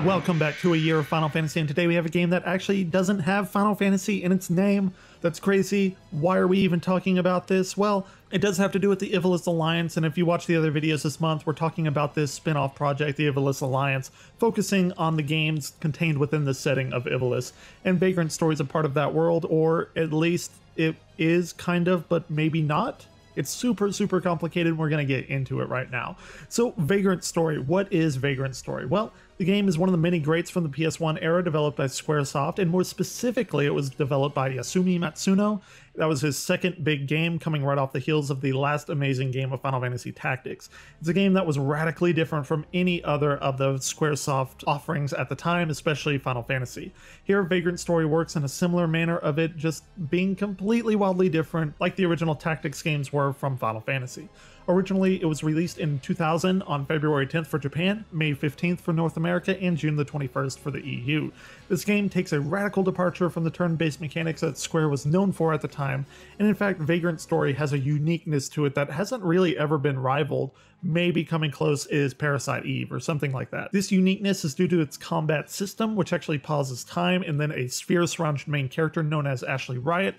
Welcome back to a year of Final Fantasy, and today we have a game that actually doesn't have Final Fantasy in its name. That's crazy. Why are we even talking about this? Well, it does have to do with the Ivalice Alliance, and if you watch the other videos this month, we're talking about this spin-off project, the Ivalice Alliance, focusing on the games contained within the setting of Ivalice. And Vagrant Story is a part of that world, or at least it is kind of, but maybe not. It's super complicated. We're going to get into it right now. So Vagrant Story. What is Vagrant Story? Well, the game is one of the many greats from the PS1 era developed by Squaresoft, and more specifically, it was developed by Yasumi Matsuno. That was his second big game, coming right off the heels of the last amazing game of Final Fantasy Tactics. It's a game that was radically different from any other of the Squaresoft offerings at the time, especially Final Fantasy. Here, Vagrant Story works in a similar manner of it just being completely wildly different, like the original Tactics games were from Final Fantasy. Originally, it was released in 2000 on February 10th for Japan, May 15th for North America, and June the 21st for the EU. This game takes a radical departure from the turn-based mechanics that Square was known for at the time, and in fact, Vagrant Story has a uniqueness to it that hasn't really ever been rivaled. Maybe coming close is Parasite Eve or something like that. This uniqueness is due to its combat system, which actually pauses time, and then a sphere surrounds your main character known as Ashley Riot,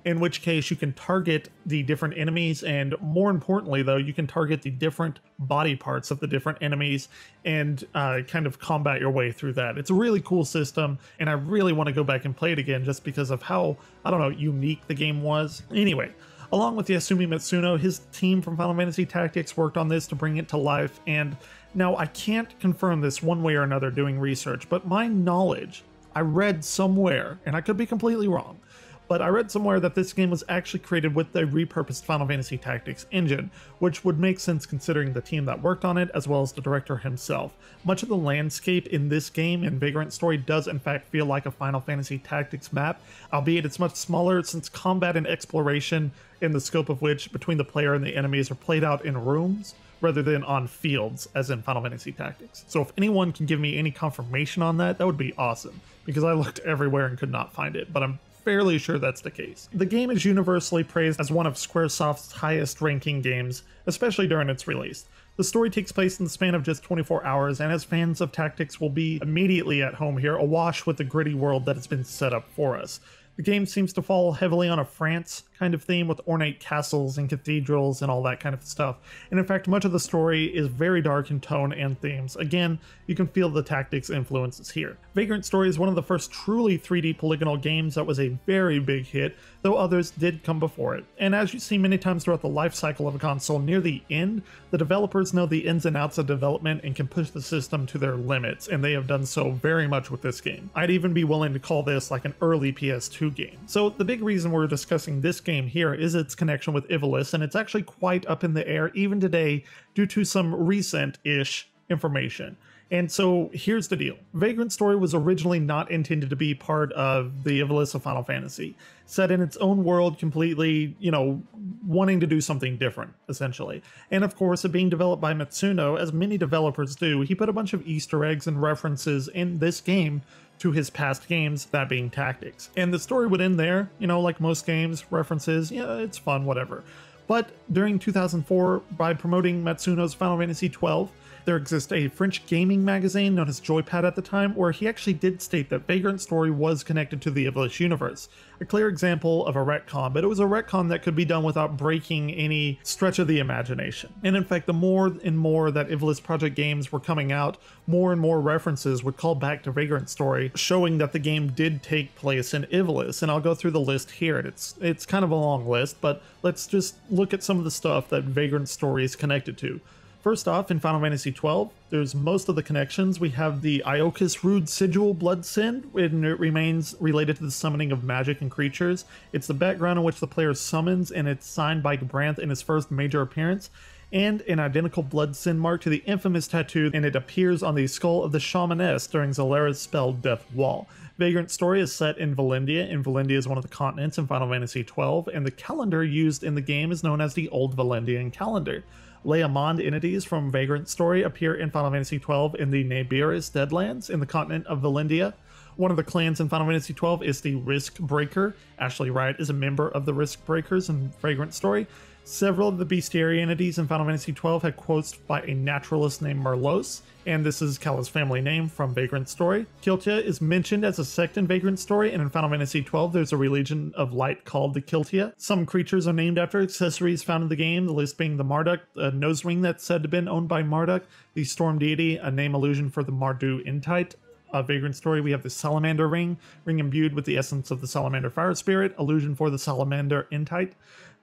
in which case you can target the different enemies, and more importantly though, you can target the different body parts of the different enemies and kind of combat your way through that. It's a really cool system, and I really want to go back and play it again just because of how, I don't know, unique the game was. Anyway, along with Yasumi Matsuno, his team from Final Fantasy Tactics worked on this to bring it to life, and now I can't confirm this one way or another doing research, but my knowledge, I read somewhere, and I could be completely wrong, but I read somewhere that this game was actually created with the repurposed Final Fantasy Tactics engine, which would make sense considering the team that worked on it, as well as the director himself. Much of the landscape in this game in Vagrant Story does in fact feel like a Final Fantasy Tactics map, albeit it's much smaller since combat and exploration, in the scope of which between the player and the enemies, are played out in rooms rather than on fields as in Final Fantasy Tactics. So if anyone can give me any confirmation on that, that would be awesome, because I looked everywhere and could not find it, but I'm fairly sure that's the case. The game is universally praised as one of Squaresoft's highest ranking games, especially during its release. The story takes place in the span of just 24 hours, and as fans of Tactics will be immediately at home here, awash with the gritty world that has been set up for us. The game seems to fall heavily on a France kind of theme with ornate castles and cathedrals and all that kind of stuff. And in fact, much of the story is very dark in tone and themes. Again, you can feel the Tactics influences here. Vagrant Story is one of the first truly 3D polygonal games that was a very big hit, though others did come before it. And as you see many times throughout the life cycle of a console, near the end, the developers know the ins and outs of development and can push the system to their limits, and they have done so very much with this game. I'd even be willing to call this like an early PS2 game. So the big reason we're discussing this game here is its connection with Ivalice, and it's actually quite up in the air even today due to some recent-ish information. And so here's the deal. Vagrant Story was originally not intended to be part of the Ivalice of Final Fantasy, set in its own world completely, you know, wanting to do something different, essentially. And of course, it being developed by Matsuno, as many developers do, he put a bunch of Easter eggs and references in this game to his past games, that being Tactics. And the story would end there, you know, like most games, references, yeah, it's fun, whatever. But during 2004, by promoting Matsuno's Final Fantasy XII, there exists a French gaming magazine known as Joypad at the time, where he actually did state that Vagrant Story was connected to the Ivalice universe. A clear example of a retcon, but it was a retcon that could be done without breaking any stretch of the imagination. And in fact, the more and more that Ivalice Project games were coming out, more and more references would call back to Vagrant Story, showing that the game did take place in Ivalice. And I'll go through the list here, and it's kind of a long list, but let's just look at some of the stuff that Vagrant Story is connected to. First off, in Final Fantasy XII, there's most of the connections. We have the Iokas Rude Sigil Blood Sin, and it remains related to the summoning of magic and creatures. It's the background in which the player summons, and it's signed by Branth in his first major appearance, and an identical blood sin mark to the infamous tattoo, and it appears on the skull of the shamaness during Zolara's spell Death Wall. Vagrant Story is set in Valendia, and Valendia is one of the continents in Final Fantasy XII, and the calendar used in the game is known as the Old Valendian Calendar. Leomond entities from Vagrant Story appear in Final Fantasy XII in the Nabiris Deadlands in the continent of Valendia. One of the clans in Final Fantasy XII is the Risk Breaker. Ashley Riot is a member of the Risk Breakers in Vagrant Story. Several of the bestiary entities in Final Fantasy XII had quotes by a naturalist named Merlos, and this is Kalla's family name from Vagrant Story. Kiltia is mentioned as a sect in Vagrant Story, and in Final Fantasy XII there's a religion of light called the Kiltia. Some creatures are named after accessories found in the game, the list being the Marduk, a nose ring that's said to have been owned by Marduk, the Storm Deity, a name allusion for the Mardu Intite. Vagrant Story, we have the Salamander ring imbued with the essence of the Salamander Fire Spirit, allusion for the Salamander Intite.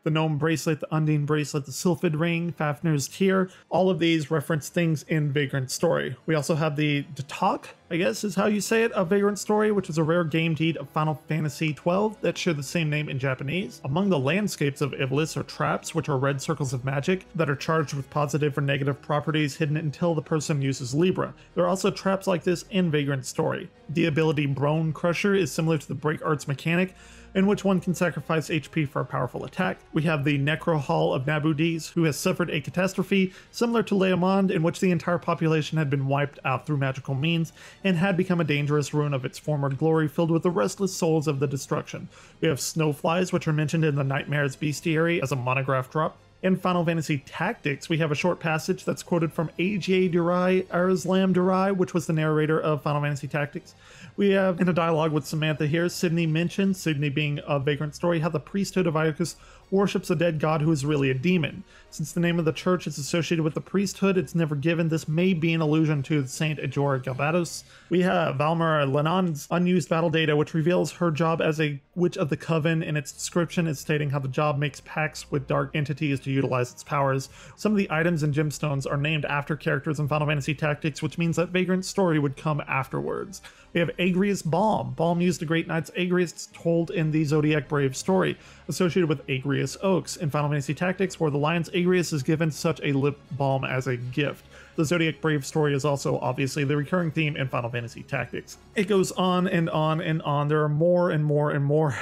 The Gnome Bracelet, the Undine Bracelet, the Sylphid Ring, Fafnir's Tear. All of these reference things in Vagrant Story. We also have the Datok, I guess is how you say it, of Vagrant Story, which is a rare game deed of Final Fantasy XII that share the same name in Japanese. Among the landscapes of Ivalice are traps, which are red circles of magic that are charged with positive or negative properties hidden until the person uses Libra. There are also traps like this in Vagrant Story. The ability Bone Crusher is similar to the Break Arts mechanic, in which one can sacrifice HP for a powerful attack. We have the Necro Hall of Nabudis, who has suffered a catastrophe similar to Leomond, in which the entire population had been wiped out through magical means and had become a dangerous ruin of its former glory filled with the restless souls of the destruction. We have Snowflies, which are mentioned in the Nightmares Bestiary as a monograph drop. In Final Fantasy Tactics, we have a short passage that's quoted from A.J. Durai Arslan Durai, which was the narrator of Final Fantasy Tactics. We have, in a dialogue with Samantha here, Sydney mentions, Sydney being a Vagrant Story, how the priesthood of Iacus worships a dead god who is really a demon. Since the name of the church is associated with the priesthood, it's never given. This may be an allusion to Saint Ajora Galbados. We have Valmara Lenon's unused battle data, which reveals her job as a Witch of the Coven. In its description, is stating how the job makes pacts with dark entities to utilize its powers. Some of the items and gemstones are named after characters in Final Fantasy Tactics, which means that Vagrant Story would come afterwards. We have Agrius Balm. Balm used the Great Knight's Agrius told in the Zodiac Brave story, associated with Agrius Oaks. In Final Fantasy Tactics, where the Lion's Agrius is given such a lip balm as a gift. The Zodiac Brave story is also obviously the recurring theme in Final Fantasy Tactics. It goes on and on and on. There are more and more and more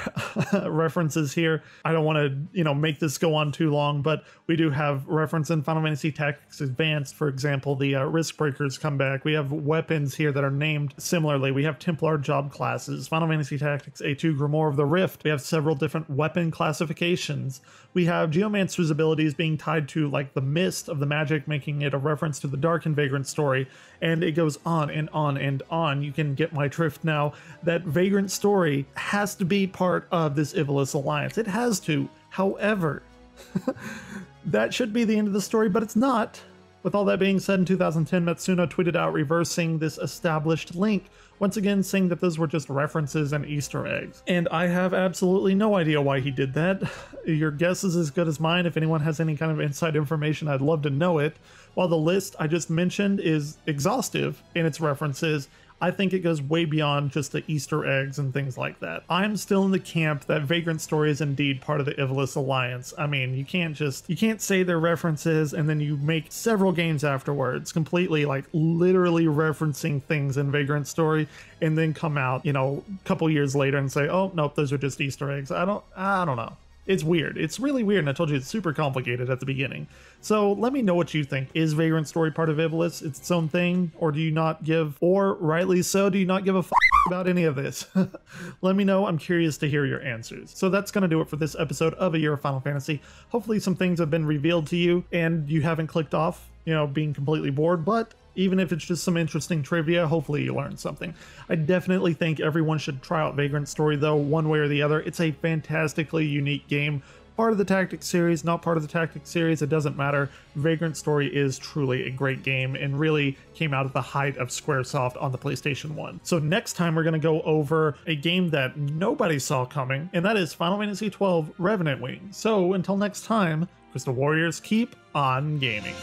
references here. I don't want to, make this go on too long, but we do have reference in Final Fantasy Tactics Advanced. For example, the Risk Breakers come back. We have weapons here that are named similarly. We have Templar job classes. Final Fantasy Tactics A2 Grimoire of the Rift. We have several different weapon classifications. We have Geomancer's abilities being tied to like the mist of the magic, making it a reference to the Dark and Vagrant Story, and it goes on and on and on. You can get my drift now that Vagrant Story has to be part of this Ivalice Alliance. It has to. However, that should be the end of the story, but it's not. With all that being said, in 2010, Matsuno tweeted out reversing this established link, once again saying that those were just references and Easter eggs. And I have absolutely no idea why he did that. Your guess is as good as mine. If anyone has any kind of inside information, I'd love to know it. While the list I just mentioned is exhaustive in its references, I think it goes way beyond just the Easter eggs and things like that. I'm still in the camp that Vagrant Story is indeed part of the Ivalice Alliance. I mean, you can't say they're references and then you make several games afterwards, completely like literally referencing things in Vagrant Story and then come out, a couple years later and say, oh, nope, those are just Easter eggs. I don't know. It's weird. It's really weird, and I told you it's super complicated at the beginning. So let me know what you think. Is Vagrant Story part of Ivalice? It's its own thing, or do you not give, or rightly so, do you not give a about any of this? Let me know. I'm curious to hear your answers. So that's going to do it for this episode of A Year of Final Fantasy. Hopefully some things have been revealed to you, and you haven't clicked off, being completely bored, but even if it's just some interesting trivia, hopefully you learned something. I definitely think everyone should try out Vagrant Story though, one way or the other. It's a fantastically unique game. Part of the Tactics series, not part of the Tactics series, it doesn't matter. Vagrant Story is truly a great game and really came out at the height of Squaresoft on the PlayStation 1. So next time we're going to go over a game that nobody saw coming, and that is Final Fantasy XII Revenant Wing. So until next time, Crystal Warriors, keep on gaming.